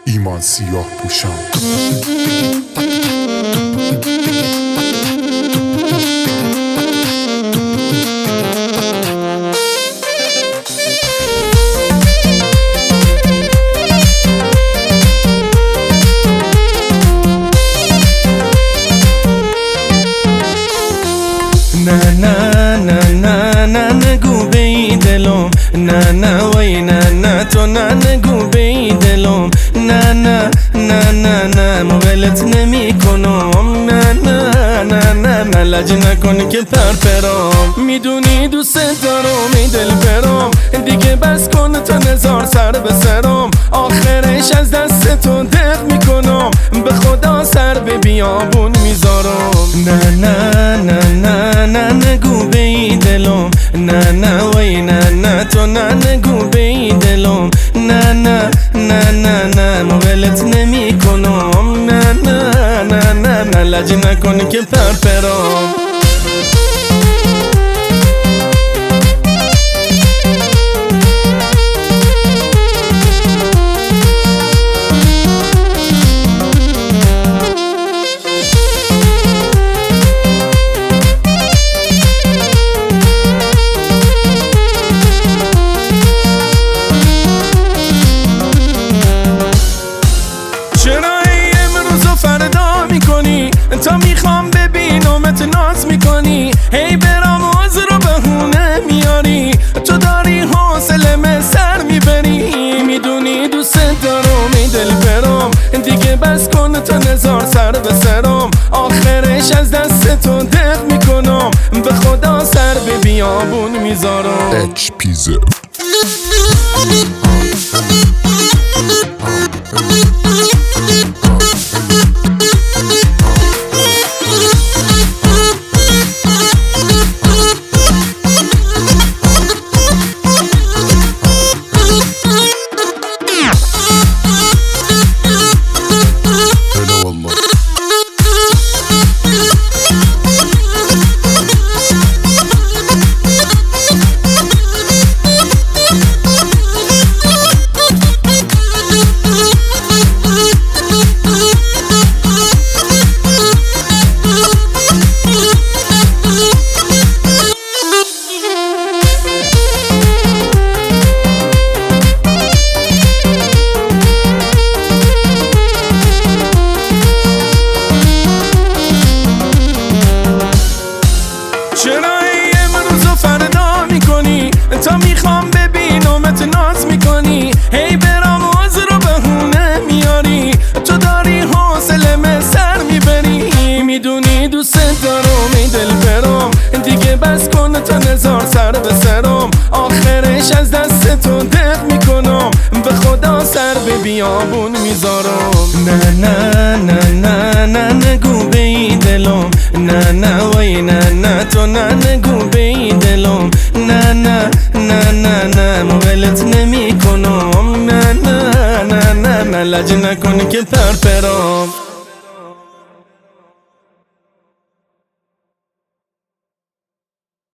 ایمان سیاه پوشان. نه نه نه نه نه نگو به دلم، نه نه وای نه نه تو نه نگو به دلم، نه نه نه نه نه مولت نمی کنم، نه نه نه نه نه لج نکن که پرپرام، میدونی دوست دارم ای دل برام، دیگه بس کن تا نزار سر به سرم، آخرش از دست تو دق میکنم، به خدا سر به بیابون میذارم. نه نه نه نه نه نگو به دلم، نه نه وای نه نه تو نه نگو به دلم، نه نه نه نه نه مولت نمی کنم، نه نه نه نه نه لج نکن که پرپرام. تا میخوام ببینمت ناز میکنی، هی برام از رو بهونه میاری، تو داری حوصله‌م سر میبری، میدونی دوست دارم ای دل برام، دیگه بس کن تا نزار سر به سرم، آخرش از دست تو دق میکنم، به خدا سر به بیابون میذارم. تا میخوام ببینمت ناز میکنی، هی برام از رو بهونه میاری، تو داری حوصله‌م سر میبری، میدونی دوست دارم ای دل برام، دیگه بس کن تا نزار سر به سرم، آخرش از دست تو دق میکنم، به خدا سر به بیابون میذارم. نه نه نه نه نه نگو به دلم، نه نه وای نه نه تو نه نگو به دلم، نه نه نه نه نه مولت نمی کنم، نه نه نه نه نه لج نکن که پرپرام.